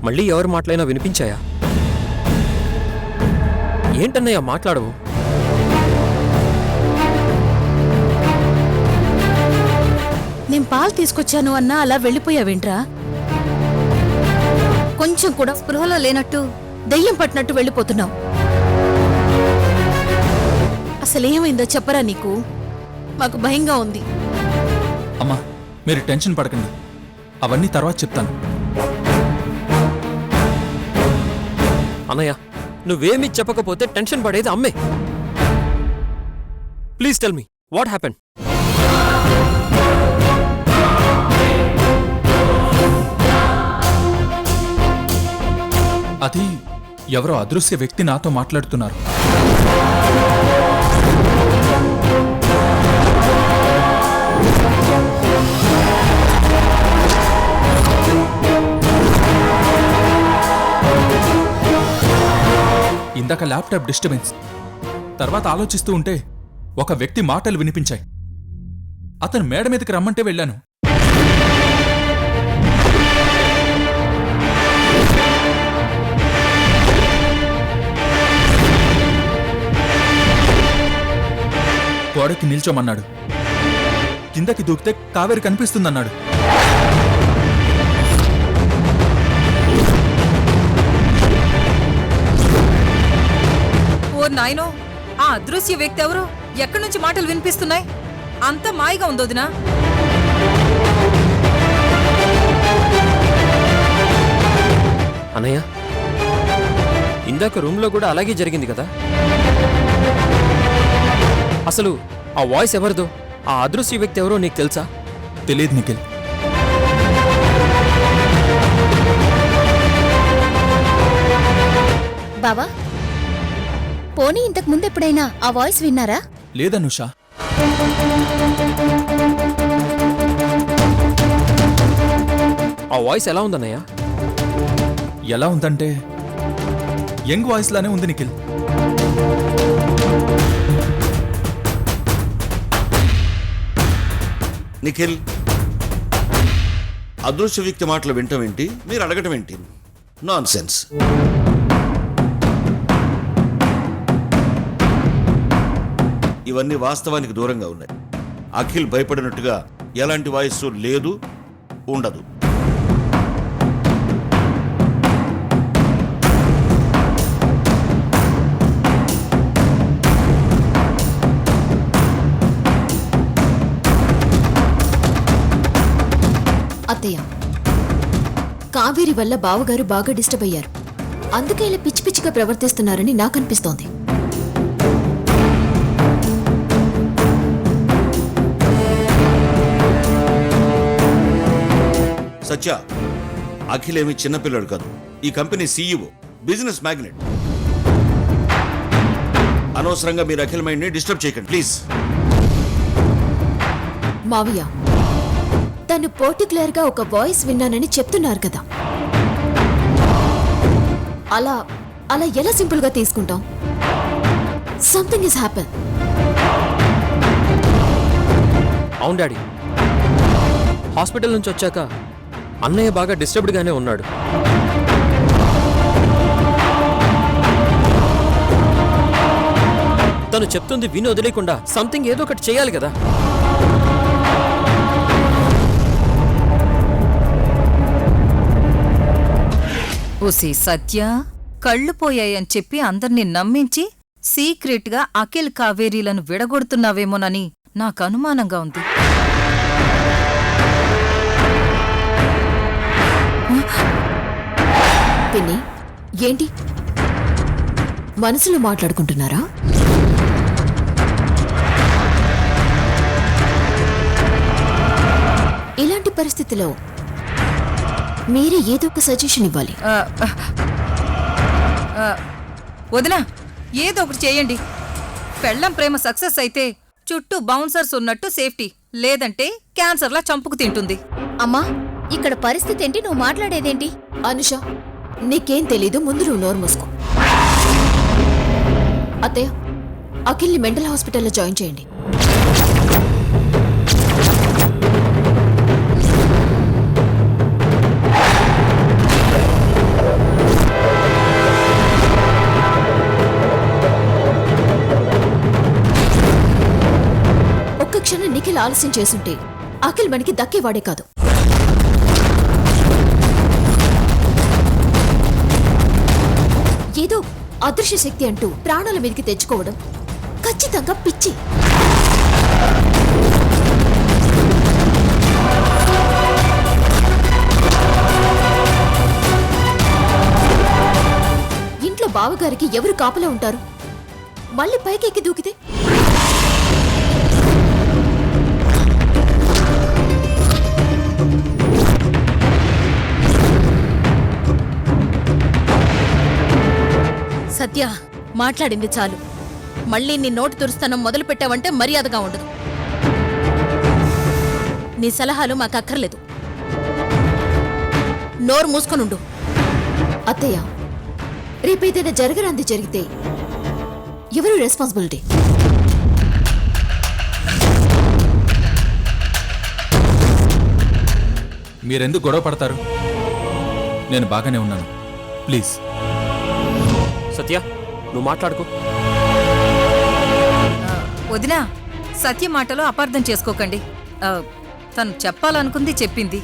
మళ్ళీ ఎవరు మాటలైనా వినిపించాయా? ఏంటన్నయ్య మాట్లాడవు? నేను పాలు తీసుకొచ్చాను అన్నా అలా వెళ్ళిపోయావేంట్రా? కొంచెం కూడా స్పృహలో లేనట్టు దెయ్యం పట్టినట్టు వెళ్ళిపోతున్నావు. అసలేమైందో చెప్పరా? నీకు మాకు భయంగా ఉంది. అమ్మా, మీరు టెన్షన్ పడకండి, అవన్నీ తర్వాత చెప్తాను. అన్నయ్య, నువ్వేమీ చెప్పకపోతే టెన్షన్ పడేది అమ్మే. Please tell me what happened. అది ఎవరో అదృశ్య వ్యక్తి నాతో మాట్లాడుతున్నారు. ఇందాక ల్యాప్టాప్ డిస్టర్బెన్స్, తర్వాత ఆలోచిస్తూ ఉంటే ఒక వ్యక్తి మాటలు వినిపించాయి. అతను మేడ మీదకి రమ్మంటే వెళ్ళాను. గోడకి నిల్చోమన్నాడు. కిందకి దూకితే కావేరి కనిపిస్తుందన్నాడు. ఓ నాయనో, ఆ అదృశ్య వ్యక్తి ఎవరు? ఎక్కడి నుంచి మాటలు వినిపిస్తున్నాయి? అంత మాయగా ఉందోదినా? అన్నయ్య, ఇందాక రూమ్లో కూడా అలాగే జరిగింది కదా. అసలు ఆ వాయిస్ ఎవరిదో, ఆ అదృశ్య వ్యక్తి ఎవరో నీకు తెలుసా? తెలియదు నిఖిల్. బావా, పోనీ ఇంతకు ముందెప్పుడైనా ఆ వాయిస్ విన్నారా? లేదనుషా. ఆ వాయిస్ ఎలా ఉందన్నయ్య? ఎలా ఉందంటే యంగ్ వాయిస్ లానే ఉంది నిఖిల్. నిఖిల్, అదృశ్య వ్యక్తి మాటలు వింటం ఏంటి, మీరు అడగటం ఏంటి? Non sense. ఇవన్నీ వాస్తవానికి దూరంగా ఉన్నాయి. అఖిల్ భయపడినట్టుగా ఎలాంటి వాయిస్ లేదు, ఉండదు. అత్తయ్య, కావేరి వల్ల బావగారు బాగా డిస్టర్బ్ అయ్యారు. అందుకే ఇలా పిచ్చి పిచ్చిగా ప్రవర్తిస్తున్నారని నాకు అనిపిస్తోంది. సత్య, అఖిల్ ఏమి చిన్నపిల్లడు కాదు. ఈ కంపెనీ సీఈఓ, బిజినెస్ మ్యాగ్నెట్. అనవసరంగా మీరు అఖిల్ మైండ్ ని డిస్టర్బ్ చేయకండి ప్లీజ్. మావయ్య, తను పర్టికులర్ గా ఒక వాయిస్ విన్నానని చెప్తున్నారు కదా, అలా అలా ఎలా సింపుల్ గా తీసుకుంటాం? Something is happen. అవును డాడీ, హాస్పిటల్ నుంచి వచ్చాక అన్నయ్య బాగా డిస్టర్బ్డ్ గానే ఉన్నాడు. తను చెప్తుంది విని వదిలేకుండా సంథింగ్ ఏదో ఒకటి చేయాలి కదా. ఓసి సత్య, కళ్ళు పోయాయని చెప్పి అందర్నీ నమ్మించి సీక్రెట్గా అఖిల్ కావేరీలను విడగొడుతున్నావేమోనని నాకు అనుమానంగా ఉంది. పిన్ని, ఏంటి మనసులో మాట్లాడుకుంటున్నారా? ఇలాంటి పరిస్థితిలో మీరే ఏదో ఒక సజెషన్ ఇవ్వాలి. వదినా, ఏదో ఒకటి చేయండి. పెళ్ళం ప్రేమ సక్సెస్ అయితే చుట్టూ బౌన్సర్స్ ఉన్నట్టు సేఫ్టీ, లేదంటే క్యాన్సర్లా చంపుకు తింటుంది. అమ్మా, ఇక్కడ పరిస్థితి ఏంటి? నువ్వు మాట్లాడేదేంటి? అనుష, నీకేం తెలీదు, ముందు నువ్వు నోరు మూసుకో. అత్తయ్య, అఖిల్ని మెంటల్ హాస్పిటల్లో జాయిన్ చేయండి. ఆలస్యం చేసుంటే అఖిల్ మనకి దక్కేవాడే కాదు. ఏదో అదృశ్య శక్తి అంటూ ప్రాణాల మీదకి తెచ్చుకోవడం ఖచ్చితంగా పిచ్చి. ఇంట్లో బావగారికి ఎవరు కాపలా ఉంటారు? మళ్ళీ పైకెక్కి దూకితే? సత్య, మాట్లాడింది చాలు. మళ్ళీ నీ నోటి తురుస్తనం మొదలు పెట్టావంటే మర్యాదగా ఉండదు. నీ సలహాలు మాకు అక్కర్లేదు. నోరు మూసుకొనుండు. అత్తయ్య, రేపేదైనా జరగరాంది జరిగితే ఎవరు రెస్పాన్సిబిలిటీ? మీరెందుకు గొడవ పడతారు? నేను బాగానే ఉన్నాను. ప్లీజ్. సత్య, నువ్వు మాట్లాడుకో. వదినా, సత్య మాటలో అపార్థం చేసుకోకండి. తను చెప్పాలనుకుంది చెప్పింది.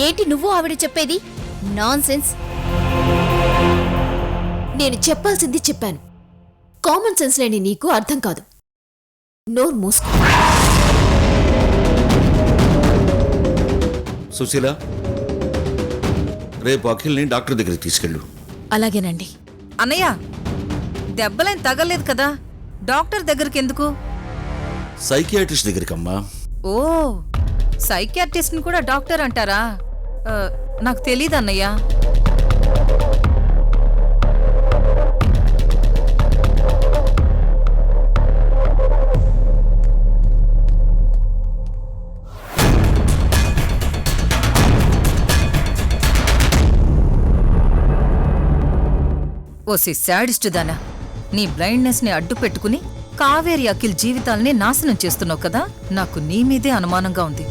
ఏంటి నువ్వు ఆవిడ చెప్పేది? నాన్సెన్స్. నేను చెప్పాల్సింది చెప్పాను. కామన్ సెన్స్ లేని నీకు అర్థం కాదు. నోరు మూసుకో. సుశీల, రేపు అఖిల్ని డాక్టర్ దగ్గరికి తీసుకెళ్ళు. అలాగేనండి. అన్నయ్య, దెబ్బలేం తగలేదు కదా, డాక్టర్ దగ్గరికి ఎందుకు? సైకియాట్రిస్ట్ దగ్గరికి అమ్మా. ఓ, సైకియాట్రిస్ట్ని కూడా డాక్టర్ అంటారా? నాకు తెలీదు అన్నయ్య. ఓసి శాడిస్ట్ దానా, నీ బ్లైండ్నెస్ ని అడ్డు పెట్టుకుని కావేరి అఖిల్ జీవితాల్ని నాశనం చేస్తున్నావు కదా. నాకు నీ మీదే అనుమానంగా ఉంది.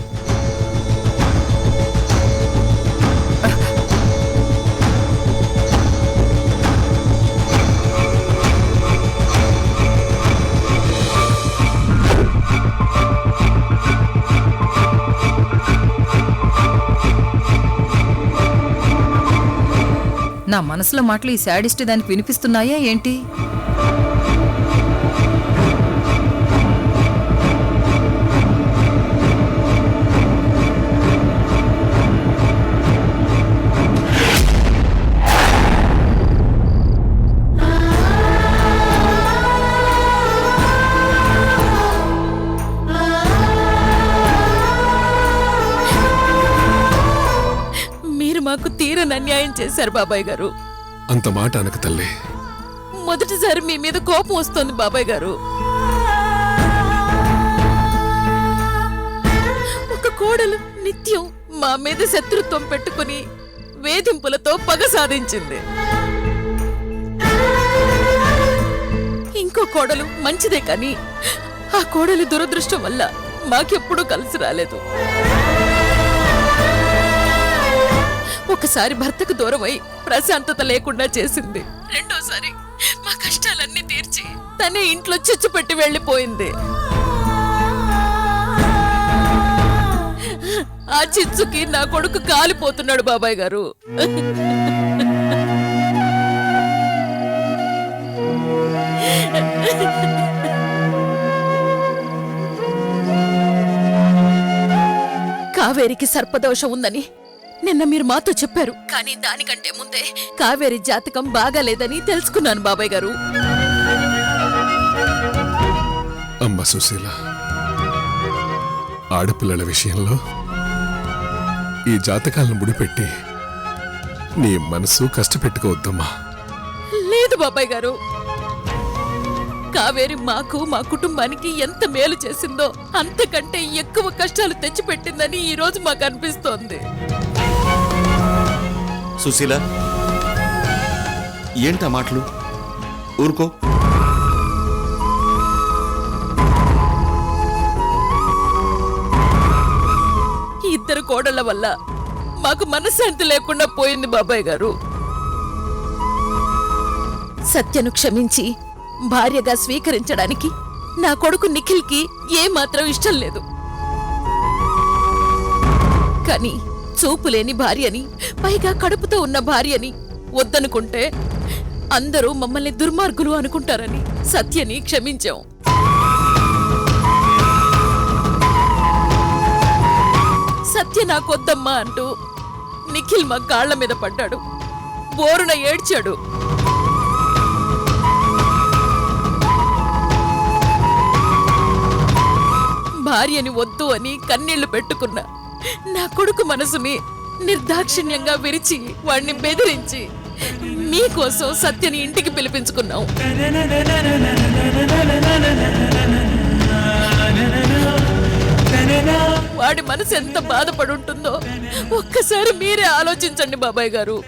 నా మనసులో మాటలు ఈ శాడిస్ట్ దానికి వినిపిస్తున్నాయా ఏంటి? మీరు మాకు తీరని అన్యాయం చేశారు బాబాయ్ గారు. అంత మాట అనక తల్లి. మొదటిసారి మీ మీద కోపం వస్తుంది బాబాయ్ గారు. ఒక కోడలు నిత్యం మా మీద శత్రుత్వం పెట్టుకుని వేధింపులతో పగ సాధించింది. ఇంకో కోడలు మంచిదే కానీ ఆ కోడలి దురదృష్టం వల్ల మాకెప్పుడూ కలిసి రాలేదు. ఒకసారి భర్తకు దూరమై ప్రశాంతత లేకుండా చేసింది. రెండోసారి మా కష్టాలన్నీ తీర్చి తనే ఇంట్లో చిచ్చు పెట్టి వెళ్ళిపోయింది. ఆ చిచ్చుకి నా కొడుకు కాలిపోతున్నాడు బాబాయ్ గారు. కావేరికి సర్పదోషం ఉందని నిన్న మీరు మాతో చెప్పారు. కానీ దానికంటే ముందే కావేరి జాతకం బాగాలేదని తెలుసుకున్నాను బాబాయ్ గారు. అమ్మ సుశీల, ఆడపిల్లల విషయంలో ఈ జాతకాలను ముడిపెట్టి నీ మనసు కష్టపెట్టుకోవద్దమ్మా. లేదు బాబాయ్ గారు, కావేరి మాకు మా కుటుంబానికి ఎంత మేలు చేసిందో అంతకంటే ఎక్కువ కష్టాలు తెచ్చిపెట్టిందని ఈ రోజు మాకు అనిపిస్తోంది. సుశీల, ఏంటా మాటలు? ఊరుకో. ఈ ఇద్దరు కోడళ్ల వల్ల మాకు మనశ్శాంతి లేకుండా పోయింది బాబాయ్ గారు. సత్యను క్షమించి భార్యగా స్వీకరించడానికి నా కొడుకు నిఖిల్కి ఏ మాత్రం ఇష్టం లేదు. కానీ చూపు లేని భార్యని, పైగా కడుపుతో ఉన్న భార్యని వద్దనుకుంటే అందరూ మమ్మల్ని దుర్మార్గులు అనుకుంటారని సత్యని క్షమించాం. సత్య నాకొద్దమ్మా అంటూ నిఖిల్ మా కాళ్ల మీద పడ్డాడు, బోరున ఏడ్చాడు. భార్యని వద్దు అని కన్నీళ్లు పెట్టుకున్నా నా కొడుకు మనసుని నిర్దాక్షిణ్యంగా విరిచి వాడిని బెదిరించి మీకోసం సత్యని ఇంటికి పిలిపించుకున్నాం. వాడి మనసు ఎంత బాధపడుంటుందో ఒక్కసారి మీరే ఆలోచించండి బాబాయ్ గారు.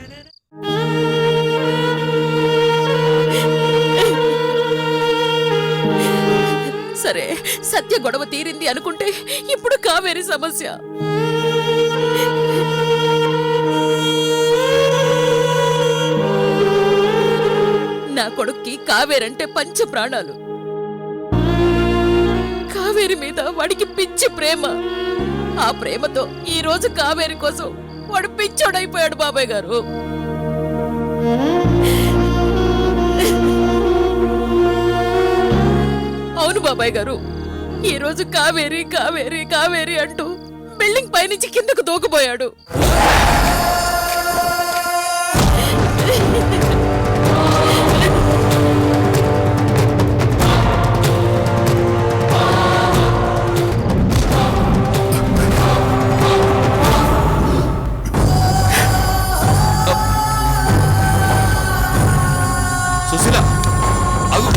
సరే, సత్య గొడవ తీరింది అనుకుంటే ఇప్పుడు కావేరి సమస్య. నా కొడుక్కి కావేరంటే పంచ ప్రాణాలు. కావేరి మీద వాడికి పిచ్చి ప్రేమ. ఆ ప్రేమతో ఈ రోజు కావేరి కోసం వాడు పిచ్చోడైపోయాడు బాబాయ్ గారు. అవును బాబాయ్ గారు, ఈ రోజు కావేరి కావేరి కావేరి అంటూ బిల్డింగ్ పైనుంచి కిందకు దూకుపోయాడు. సుశీల ఆగు.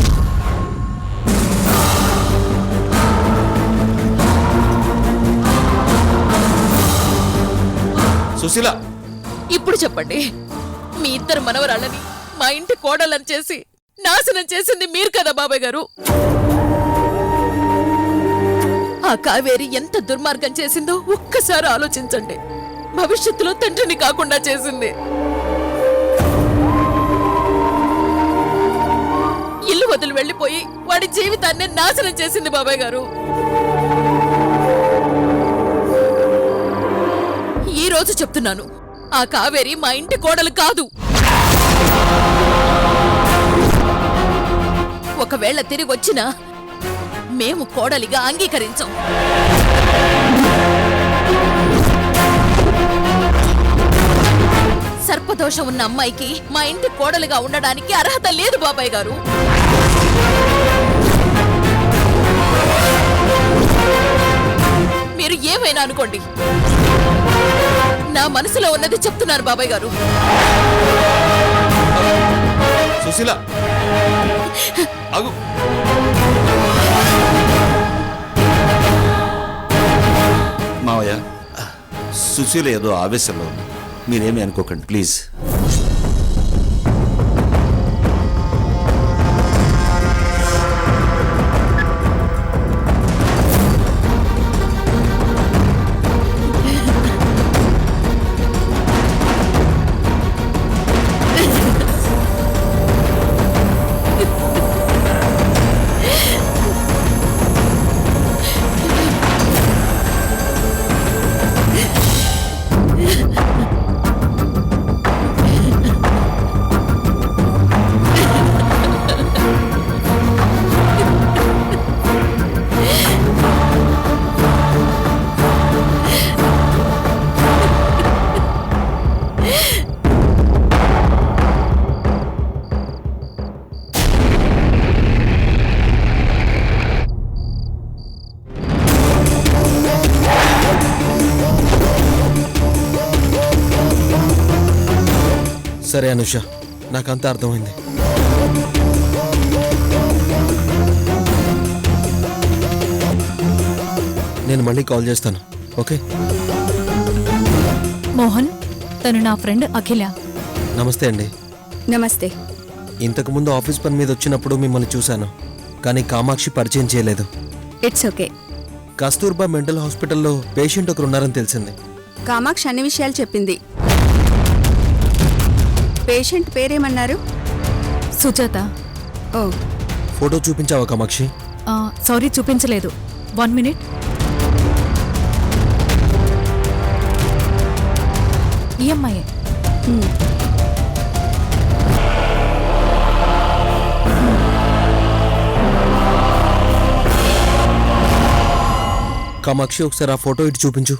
సుశీల, ఇప్పుడు చెప్పండి, మీ ఇద్దరు మనవరాళ్ళని మా ఇంటి కోడలని చేసి నాశనం చేసింది మీరు కదా బాబాయ్ గారు. ఆ కావేరి ఎంత దుర్మార్గం చేసిందో ఒక్కసారి ఆలోచించండి. భవిష్యత్తులో తండ్రిని కాకుండా చేసింది. ఇల్లు వదిలి వెళ్లిపోయి వాడి జీవితాన్ని నాశనం చేసింది బాబాయ్ గారు. ఈ రోజు చెప్తున్నాను, ఆ కావేరి మా ఇంటి కోడలు కాదు. ఒకవేళ తిరిగి వచ్చినా మేము కోడలిగా అంగీకరించాం. సర్పదోషం ఉన్న అమ్మాయికి మా ఇంటి కోడలుగా ఉండడానికి అర్హత లేదు బాబాయ్ గారు. మీరు ఏమైనా అనుకోండి, నా మనసులో ఉన్నది చెప్తున్నారు బాబాయ్ గారు. సుశీల ఆగు. మావయ్య, సుశీల ఏదో ఆవేశంలో ఉంది, మీరేమీ అనుకోకండి ప్లీజ్. సరే అనుష, నాకంతా అర్థమైంది. నేను మళ్ళీ కాల్ చేస్తాను, ఓకే? మోహన్, తను నా ఫ్రెండ్ అఖిల. నమస్తే అండి. నమస్తే. ఇంతకుముందు ఆఫీస్ పని మీద వచ్చినప్పుడు మిమ్మల్ని చూశాను, కానీ కామాక్షి పరిచయం చేయలేదు. It's okay. కస్తూర్బా మెంటల్ హాస్పిటల్లో పేషెంట్ ఒకరు ఉన్నారని తెలిసింది. కామాక్షి అన్ని విషయాలు చెప్పింది. పేషెంట్ పేరేమన్నారు? సుజాత. ఓ, ఫోటో చూపించావా కామాక్షి? సారీ చూపించలేదు. 1 మినిట్. ఈ అమ్మాయే. కామాక్షి, ఒకసారి ఆ ఫోటో ఇటు చూపించు.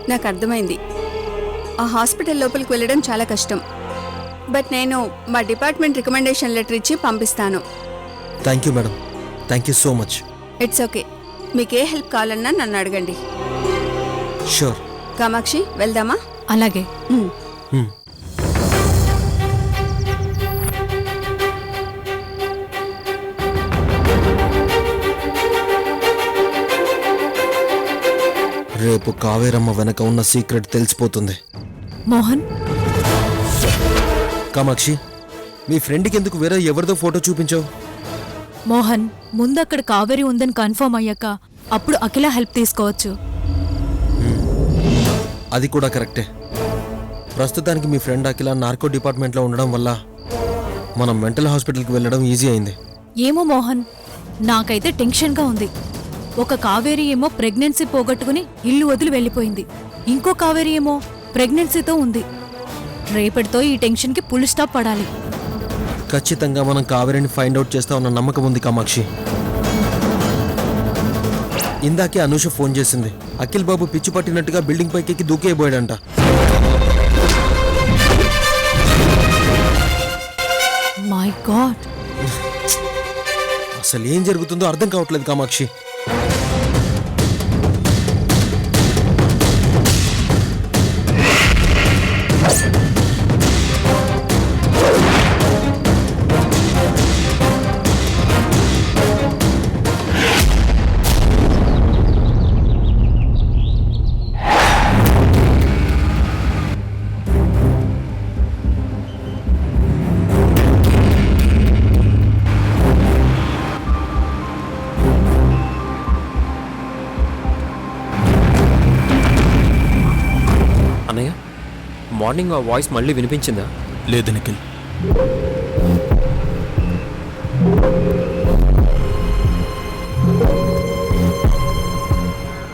నాకు అర్థమైంది. ఆ హాస్పిటల్ లోపలికి వెళ్ళడం చాలా కష్టం. బట్ నేను మా డిపార్ట్మెంట్ రికమెండేషన్ లెటర్ ఇచ్చి పంపిస్తాను. Thank you madam, thank you so much. It's okay. మీకు ఏ హెల్ప్ కావాలన్నా నన్ను అడగండి. షూర్. కామాక్షి, వెళ్దామా? అలాగే. రేపు కావేరమ్మ వెనక ఉన్న సీక్రెట్ తెలిసిపోతుంది. మోహన్, కామాక్షి, మీ ఫ్రెండ్కి ఎందుకు వేరే ఎవరిదో ఫోటో చూపించావు? మోహన్, ముందు అక్కడ కావేరి ఉందని కన్ఫర్మ్ అయ్యాక అప్పుడు అఖిల హెల్ప్ తీసుకోవచ్చు. అది కూడా కరెక్టే. ప్రస్తుతానికి మీ ఫ్రెండ్ అఖిల నార్కో డిపార్ట్మెంట్లో ఉండడం వల్ల మనం మెంటల్ హాస్పిటల్కి వెళ్ళడం ఈజీ అయింది. ఏమో మోహన్, నాకైతే టెన్షన్గా ఉంది. ఒక కావేరి ఏమో ప్రెగ్నెన్సీ పోగొట్టుకుని ఇల్లు వదిలి వెళ్ళిపోయింది. ఇంకో కావేరి ఏమో ప్రెగ్నెన్సీతో ఉంది. రేపటితో ఈ టెన్షన్కి ఫుల్ స్టాప్ పడాలి. ఖచ్చితంగా మనం కావేరిని ఫైండ్ అవుట్ చేస్తామన్న నమ్మకం ఉంది కామాక్షి. ఇందాకే అనూష ఫోన్ చేసింది. అఖిల్ బాబు పిచ్చి పట్టినట్టుగా బిల్డింగ్ పైకి ఎక్కి దూకేయబోయాడంట. మై గాడ్, అసలు ఏం జరుగుతుందో అర్థం కావట్లేదు కామాక్షి. అన్నయ్య, మార్నింగ్ ఆ వాయిస్ మళ్ళీ వినిపించిందా? లేదు నిఖిల్.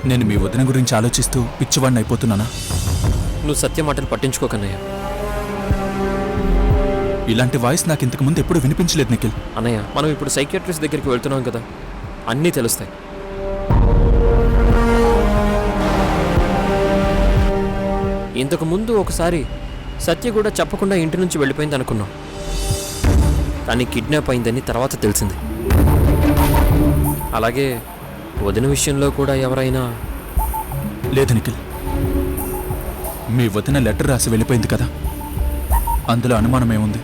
నేను మీ వదిన గురించి ఆలోచిస్తూ పిచ్చివాడిని అయిపోతున్నానా? నువ్వు సత్య మాటలు పట్టించుకోకన్నయ్య. ఇలాంటి వాయిస్ నాకు ఇంతకు ముందు ఎప్పుడు వినిపించలేదు నిఖిల్. అన్నయ్య, మనం ఇప్పుడు సైకియాట్రిస్ట్ దగ్గరికి వెళ్తున్నాం కదా, అన్నీ తెలుస్తాయి. ఇంతకు ముందు ఒకసారి సత్య కూడా చెప్పకుండా ఇంటి నుంచి వెళ్ళిపోయింది అనుకున్నాం. కానీ కిడ్నాప్ అయిందని తర్వాత తెలిసింది. అలాగే వదిన విషయంలో కూడా ఎవరైనా... లేదు నిఖిల్, మీ వదిన లెటర్ రాసి వెళ్ళిపోయింది కదా, అందులో అనుమానం ఏముంది?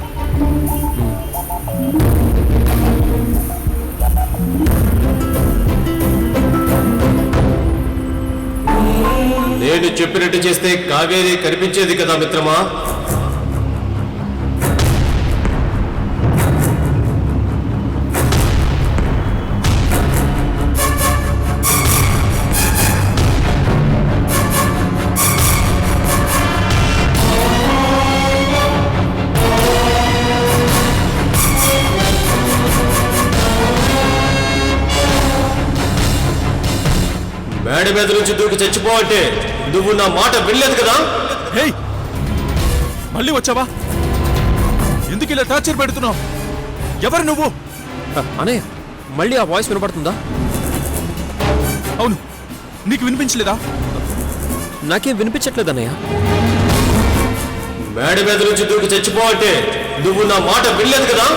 నేను చెప్పినట్టు చేస్తే కావేరి కనిపించేది కదా మిత్రమా. మేడ మీద నుంచి దూకి చచ్చిపోవంటే నువ్వు నా మాట వినలేదు కదా. హేయ్, మళ్ళీ వచ్చావా? ఎందుకు ఇలా టార్చర్ పెడుతున్నావు? ఎవరు నువ్వు? అనే మళ్ళీ ఆ వాయిస్ వినపడుతుందా? అవును, నీకు వినిపించలేదా? నాకేం వినిపించట్లేదు అన్నయ్య. మేడ మీద నుంచి దూకి చచ్చిపోవంటే నువ్వు నా మాట వినలేదు కదా.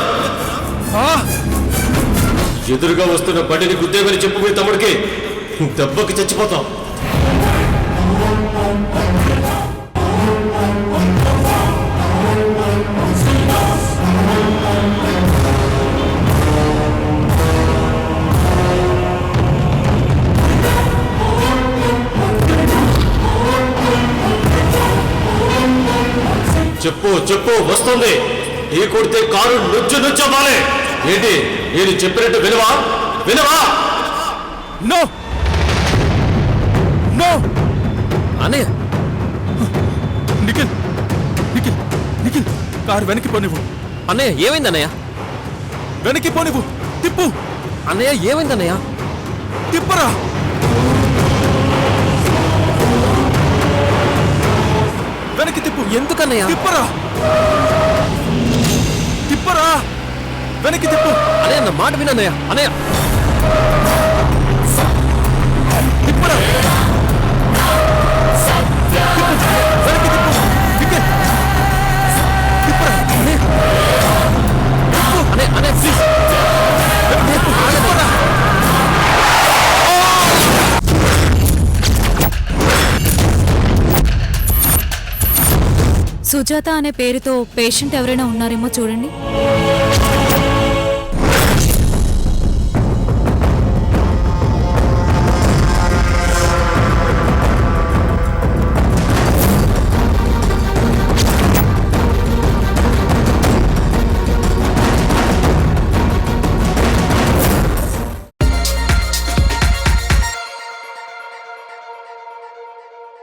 ఎదురుగా వస్తున్న బండిని గుద్దేమని చెప్పు మీ తమ్ముడికి, దెబ్బకి చచ్చిపోతాం. చెప్పు చెప్పు, వస్తుంది. ఈ కొడితే కారు నుజ్జు నుచ్చవ్వాలి. ఏంటి నేను చెప్పినట్టు వినవా? నో, అన్నయ్య నిఖిల్ నిఖిల్ నిఖిల్ కారు వెనక్కి పోనివ్వు, అన్నయ్య ఏమైంది అన్నయ్య? వెనక్కి పోనివ్వు, తిప్పు, అన్నయ్య ఏమైంది అన్నయ్య? తిప్పరా. వెనక్కి తిప్పు, ఎందుకన్నయ్య? తిప్పరా, తిప్పరా, వెనక్కి తిప్పు. అన్నయ్య నా మాట వినన్నయ్య. అన్నయ్య తిప్పరా, వెనక్కి తిప్పు, నిఖిల్, తిప్పరా. అన్నయ్య అన్నయ్య ప్లీజ్ తిప్పరా. సుజాత అనే పేరుతో పేషెంట్ ఎవరైనా ఉన్నారేమో చూడండి.